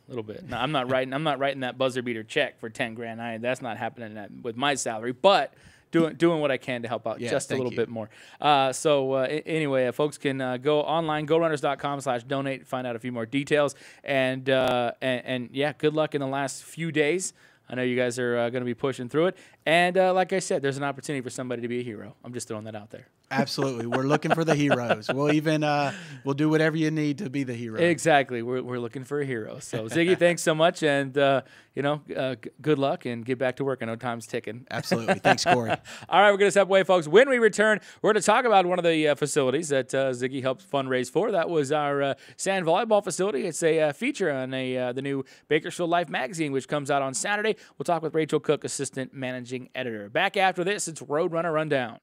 No, I'm not writing that buzzer beater check for $10,000. That's not happening with my salary, but doing what I can to help out just a little bit more. Anyway, folks can go online, gorunners.com/donate, find out a few more details. And yeah, good luck in the last few days. I know you guys are going to be pushing through it. And like I said, there's an opportunity for somebody to be a hero. I'm just throwing that out there. Absolutely. We're looking for the heroes. We'll do whatever you need to be the hero. Exactly. We're looking for a hero. So, Ziggy, thanks so much. And, good luck and get back to work. I know time's ticking. Absolutely. Thanks, Corey. All right, we're going to step away, folks. When we return, we're going to talk about one of the facilities that Ziggy helped fundraise for. That was our sand volleyball facility. It's a feature on the new Bakersfield Life magazine, which comes out on Saturday. We'll talk with Rachel Cook, Assistant Managing Editor. Back after this, it's Roadrunner Rundown.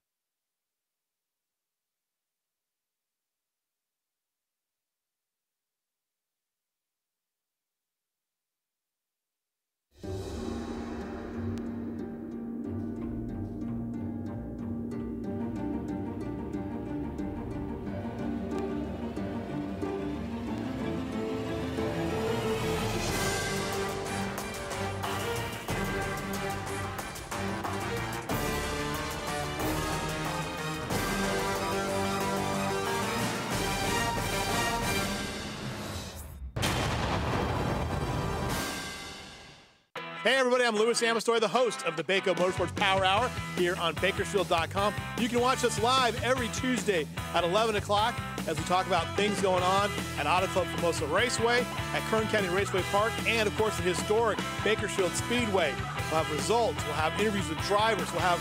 Hey everybody, I'm Louis Amestoy, the host of the Baco Motorsports Power Hour here on Bakersfield.com. You can watch us live every Tuesday at 11 o'clock as we talk about things going on at Auto Club Formosa Raceway, at Kern County Raceway Park, and of course the historic Bakersfield Speedway. We'll have results, we'll have interviews with drivers, we'll have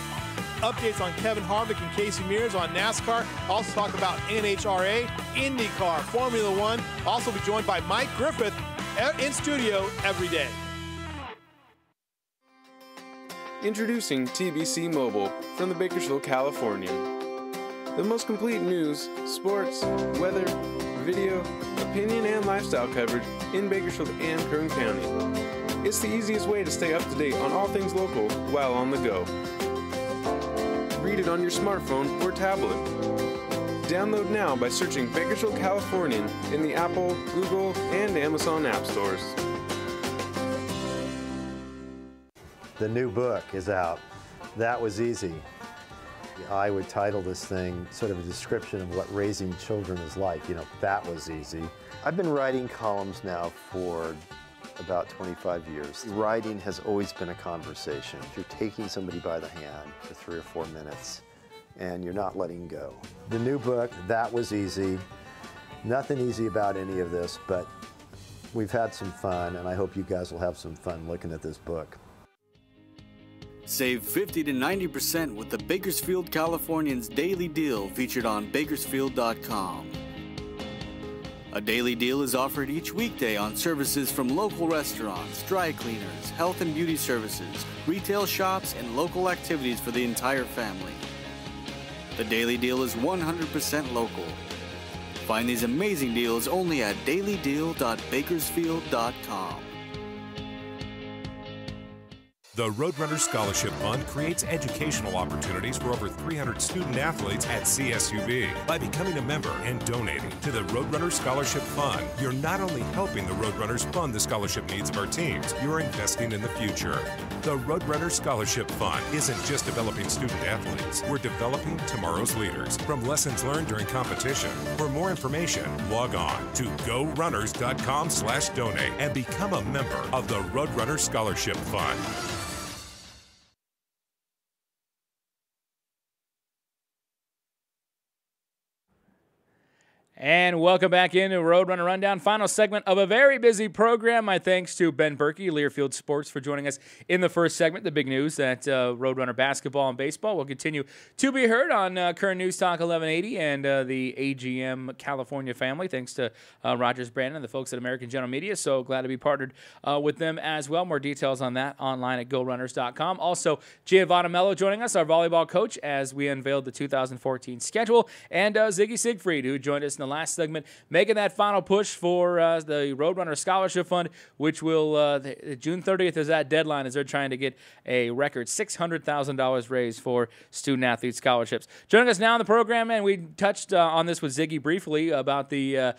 updates on Kevin Harvick and Casey Mears on NASCAR. Also talk about NHRA, IndyCar, Formula One. Also be joined by Mike Griffith in studio every day. Introducing TBC Mobile from the Bakersfield, California. The most complete news, sports, weather, video, opinion, and lifestyle coverage in Bakersfield and Kern County. It's the easiest way to stay up to date on all things local while on the go. Read it on your smartphone or tablet. download now by searching Bakersfield Californian in the Apple, Google, and Amazon app stores. The new book is out. That was easy. I would title this thing sort of a description of what raising children is like. You know, that was easy. I've been writing columns now for about 25 years. Writing has always been a conversation. If you're taking somebody by the hand for 3 or 4 minutes and you're not letting go. The new book, That Was Easy. Nothing easy about any of this, but we've had some fun, and I hope you guys will have some fun looking at this book. Save 50 to 90% with the Bakersfield Californians Daily Deal featured on Bakersfield.com. A daily deal is offered each weekday on services from local restaurants, dry cleaners, health and beauty services, retail shops, and local activities for the entire family. The daily deal is 100% local. Find these amazing deals only at dailydeal.bakersfield.com. The Roadrunner Scholarship Fund creates educational opportunities for over 300 student athletes at CSUB. By becoming a member and donating to the Roadrunner Scholarship Fund, you're not only helping the Roadrunners fund the scholarship needs of our teams, you're investing in the future. The Roadrunner Scholarship Fund isn't just developing student athletes, we're developing tomorrow's leaders from lessons learned during competition. For more information, log on to gorunners.com/donate and become a member of the Roadrunner Scholarship Fund. And welcome back into Roadrunner Rundown, final segment of a very busy program. My thanks to Ben Burke, Learfield Sports, for joining us in the first segment. The big news that Roadrunner basketball and baseball will continue to be heard on Current News Talk 1180 and the AGM California family. Thanks to Rogers Brandon and the folks at American General Media. So glad to be partnered with them as well. More details on that online at gorunners.com. Also, Giovana Melo joining us, our volleyball coach, as we unveiled the 2014 schedule, and Ziggy Siegfried, who joined us in the last segment, making that final push for the Roadrunner Scholarship Fund, which will June 30th is that deadline as they're trying to get a record $600,000 raised for student-athlete scholarships. Joining us now on the program, and we touched on this with Ziggy briefly about the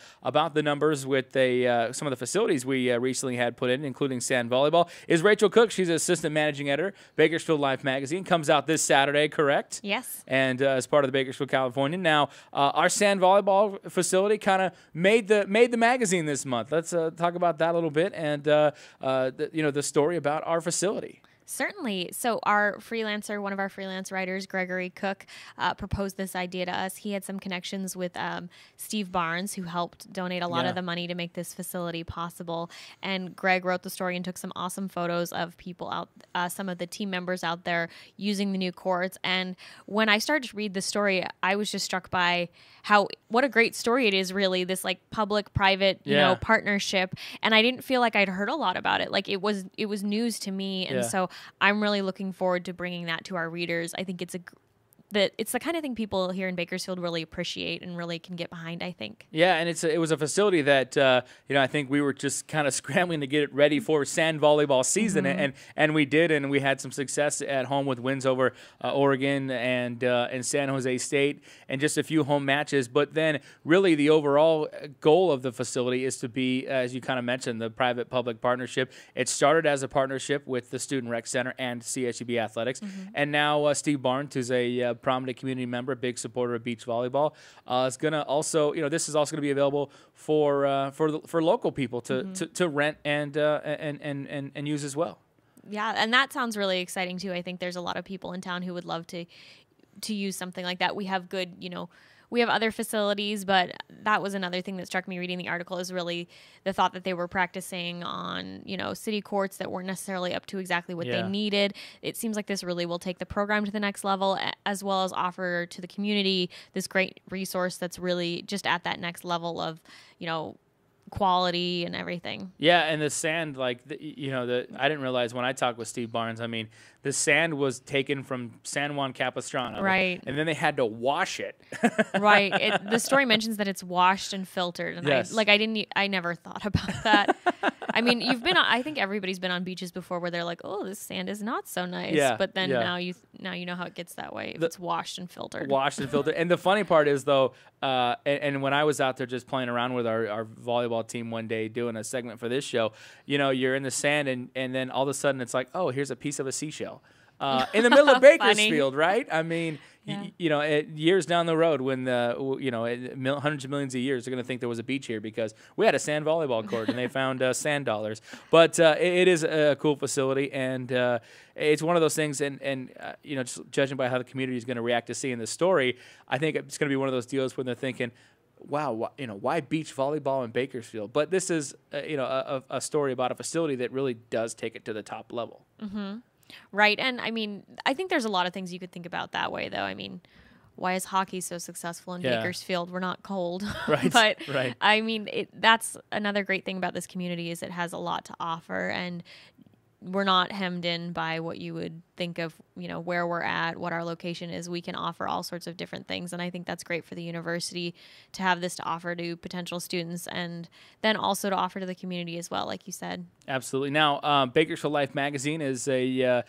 numbers with some of the facilities we recently had put in, including sand volleyball, is Rachel Cook. She's assistant managing editor, Bakersfield Life magazine. Comes out this Saturday, correct? Yes. And as part of the Bakersfield Californian. Now, our sand volleyball facility kind of made the magazine this month. Let's talk about that a little bit, and the story about our facility. Certainly. So our freelancer, one of our freelance writers, Gregory Cook, proposed this idea to us. He had some connections with Steve Barnes, who helped donate a lot of the money to make this facility possible. And Greg wrote the story and took some awesome photos of people out, some of the team members out there using the new courts. And when I started to read the story, I was just struck by what a great story it is, really, this like public-private, partnership. And I didn't feel like I'd heard a lot about it. Like it was news to me. And so I'm really looking forward to bringing that to our readers. I think it's the kind of thing people here in Bakersfield really appreciate and really can get behind, I think. Yeah, and it was a facility that I think we were just kind of scrambling to get it ready for sand volleyball season, and we did, and we had some success at home with wins over Oregon and San Jose State, and just a few home matches. But then, really, the overall goal of the facility is to be, as you kind of mentioned, the private-public partnership. It started as a partnership with the Student Rec Center and CSUB Athletics, and now Steve Barnes, who's a prominent community member, a big supporter of beach volleyball, is going to also, this is also going to be available for local people to rent and use as well. Yeah, and that sounds really exciting too. I think there's a lot of people in town who would love to use something like that. We have good, we have other facilities, but that was another thing that struck me reading the article, is really the thought that they were practicing on, city courts that weren't necessarily up to exactly what they needed. It seems like this really will take the program to the next level, as well as offer to the community this great resource that's really just at that next level of, quality and everything. Yeah, and the sand, I didn't realize when I talked with Steve Barnes, I mean, the sand was taken from San Juan Capistrano. Right. And then they had to wash it. Right. The story mentions that it's washed and filtered. And yes. I never thought about that. I mean, I think everybody's been on beaches before where they're like, oh, this sand is not so nice. Yeah, but then now you know how it gets that way if it's washed and filtered. Washed and filtered. And the funny part is, though, and when I was out there just playing around with our volleyball team one day doing a segment for this show, you're in the sand and then all of a sudden it's like, oh, here's a piece of a seashell. In the middle of Bakersfield, right? I mean, years down the road when hundreds of millions of years, they're going to think there was a beach here because we had a sand volleyball court and they found sand dollars. But it is a cool facility, and it's one of those things. And just judging by how the community is going to react to seeing this story, I think it's going to be one of those deals when they're thinking, wow, why beach volleyball in Bakersfield? But this is a story about a facility that really does take it to the top level. Mm-hmm. Right. And I mean, I think there's a lot of things you could think about that way, though. I mean, why is hockey so successful in Bakersfield? We're not cold. Right. But right. I mean, that's another great thing about this community is it has a lot to offer, and we're not hemmed in by what you would think of, where we're at, what our location is. We can offer all sorts of different things. And I think that's great for the university to have this to offer to potential students and then also to offer to the community as well, like you said. Absolutely. Now, Bakersfield Life magazine is a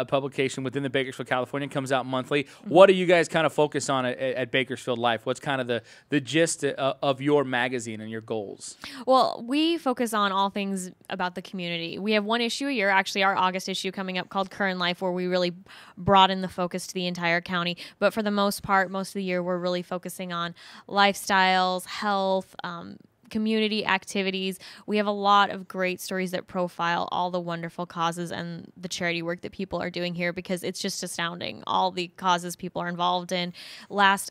publication within the Bakersfield, California. It comes out monthly. Mm-hmm. What do you guys kind of focus on at Bakersfield Life? What's kind of the gist of your magazine and your goals? Well, we focus on all things about the community. We have one issue a year, actually our August issue coming up, called Current Life, where we really broaden the focus to the entire county. But for the most part, most of the year, we're really focusing on lifestyles, health, community activities. We have a lot of great stories that profile all the wonderful causes and the charity work that people are doing here, because it's just astounding, all the causes people are involved in. Last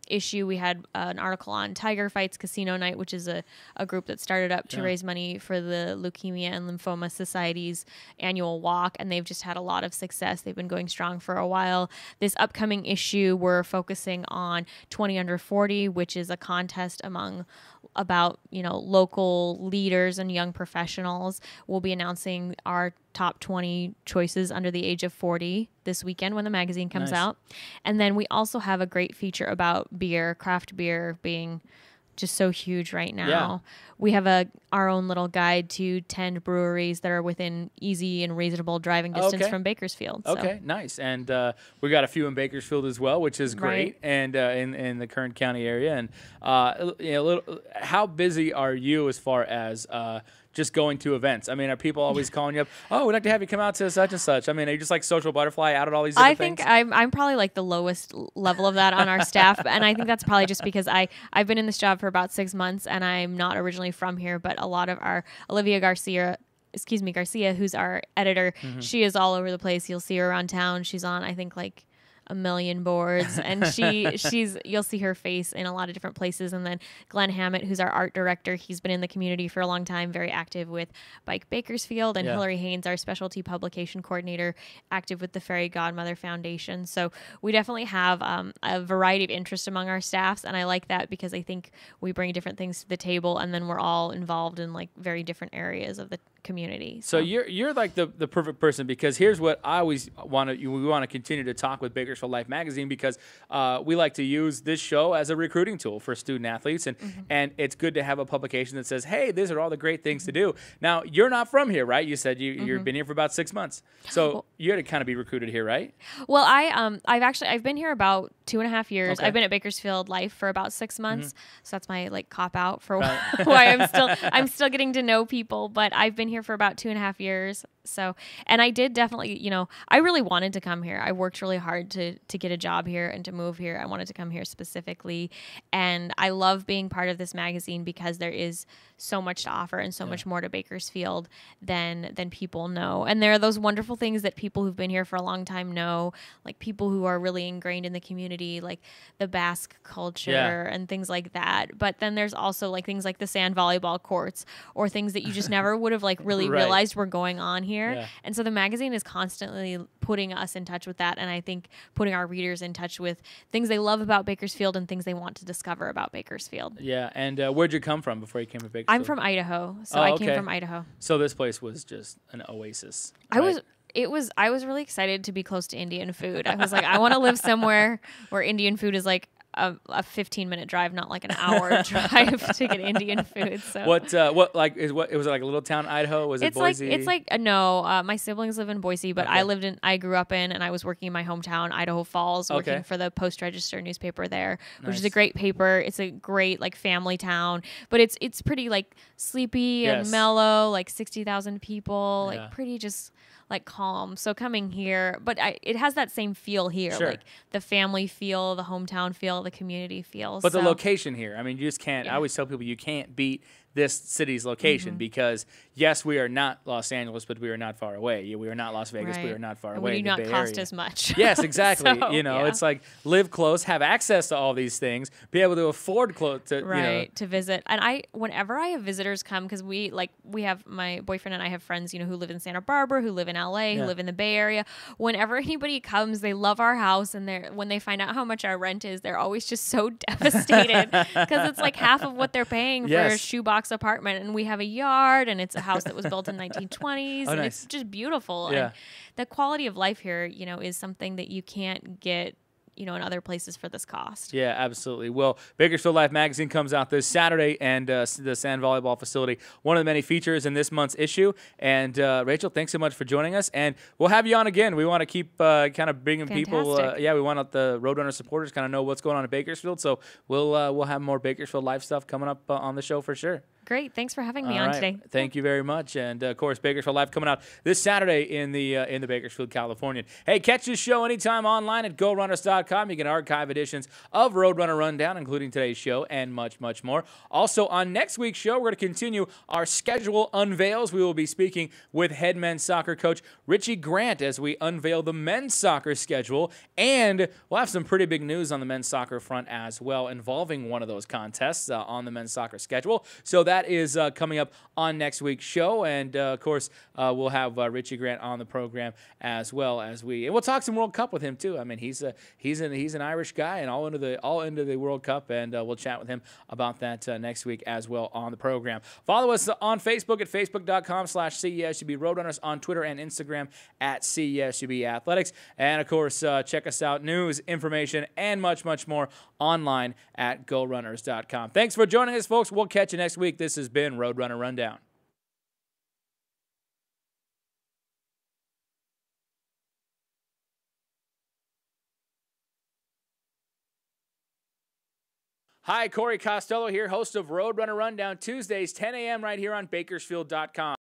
issue, we had an article on Tiger Fights Casino Night, which is a group that started up to raise money for the Leukemia and Lymphoma Society's annual walk, and they've just had a lot of success. They've been going strong for a while. This upcoming issue, we're focusing on 20 under 40, which is a contest among about local leaders and young professionals. We'll be announcing our top 20 choices under the age of 40 this weekend when the magazine comes out. And then we also have a great feature about beer, craft beer being just so huge right now. Yeah. We have our own little guide to 10 breweries that are within easy and reasonable driving distance from Bakersfield. So. Okay, nice. And we got a few in Bakersfield as well, which is great, and in the Kern County area. And how busy are you as far as just going to events? I mean, are people always calling you up? Oh, we'd like to have you come out to such and such. I mean, are you just like social butterfly out at all these different things? I think I'm probably like the lowest level of that on our staff, and I think that's probably just because I've been in this job for about 6 months, and I'm not originally from here, but a lot of our Garcia, who's our editor, she is all over the place. You'll see her around town. She's on, I think, like a million boards, and you'll see her face in a lot of different places. And then Glenn Hammett, who's our art director, he's been in the community for a long time, very active with Bike Bakersfield, and Hillary Haynes, our specialty publication coordinator, active with the Fairy Godmother Foundation. So we definitely have a variety of interest among our staffs, and I like that because I think we bring different things to the table, and then we're all involved in like very different areas of the community. So you're like the perfect person, because here's what I always we want to continue to talk with Bakersfield Life magazine, because we like to use this show as a recruiting tool for student athletes, and it's good to have a publication that says, hey, these are all the great things to do. Now, you're not from here, right? You said you've been here for about 6 months, so you had to kind of be recruited here, right? Well, I've been here about 2.5 years. Okay. I've been at Bakersfield Life for about 6 months, so that's my like cop out for why I'm still getting to know people. But I've been here for about 2.5 years. So, and I did definitely, I really wanted to come here. I worked really hard to get a job here and to move here. I wanted to come here specifically, and I love being part of this magazine because there is so much to offer and so much more to Bakersfield than people know. And there are those wonderful things that people who've been here for a long time know, like people who are really ingrained in the community, like the Basque culture and things like that. But then there's also like things like the sand volleyball courts, or things that you just never would have like really realized were going on here. Yeah. And so the magazine is constantly putting us in touch with that, and I think putting our readers in touch with things they love about Bakersfield and things they want to discover about Bakersfield. Yeah, and where'd you come from before you came to Bakersfield? I'm from Idaho, so I came from Idaho. So this place was just an oasis. Right? I was really excited to be close to Indian food. I was like, I want to live somewhere where Indian food is like a 15-minute drive, not like an hour drive to get Indian food. So was it like a little town in Idaho? Was it Boise? No. My siblings live in Boise, but I grew up in, and I was working in my hometown, Idaho Falls, working for the Post-Register newspaper there, which is a great paper. It's a great like family town, but it's pretty like sleepy and mellow, like 60,000 people, like pretty just like calm. So coming here, but it has that same feel here, like the family feel, the hometown feel, the community feel. But the location here, I mean, you just can't. I always tell people you can't beat this city's location because yes, we are not Los Angeles, but we are not far away. We are not Las Vegas, we are not far away. We do not cost as much. Yes, exactly. So, it's like live close, have access to all these things, be able to afford to visit. And whenever I have visitors come, because we have my boyfriend and I have friends, who live in Santa Barbara, who live in LA, who live in the Bay Area. Whenever anybody comes, they love our house, and when they find out how much our rent is, they're always just so devastated because it's like half of what they're paying for a shoebox apartment, and we have a yard, and it's a house that was built in 1920s, and it's just beautiful. And the quality of life here, is something that you can't get in other places for this cost. Yeah, absolutely. Well, Bakersfield Life magazine comes out this Saturday, and the sand volleyball facility, one of the many features in this month's issue. And Rachel, thanks so much for joining us, and we'll have you on again. We want to keep kind of bringing people. We want the Roadrunner supporters kind of know what's going on in Bakersfield. So we'll have more Bakersfield Life stuff coming up on the show for sure. Great. Thanks for having me on today. Thank you very much. And, of course, Bakersfield Live coming out this Saturday in the Bakersfield, Californian. Hey, catch this show anytime online at GoRunners.com. You can archive editions of Roadrunner Rundown, including today's show and much, much more. Also, on next week's show, we're going to continue our schedule unveils. We will be speaking with head men's soccer coach Richie Grant as we unveil the men's soccer schedule. And we'll have some pretty big news on the men's soccer front as well, involving one of those contests on the men's soccer schedule. So that is coming up on next week's show, and of course we'll have Richie Grant on the program as well and we'll talk some World Cup with him too. I mean, he's an Irish guy and all into the World Cup, and we'll chat with him about that next week as well on the program. Follow us on Facebook at facebook.com/CESUB Roadrunners, on Twitter and Instagram at CESUB Athletics, and of course check us out, news, information, and much, much more online at GoRunners.com. Thanks for joining us, folks. We'll catch you next week. This has been Roadrunner Rundown. Hi, Corey Costello here, host of Roadrunner Rundown, Tuesdays, 10 a.m. right here on Bakersfield.com.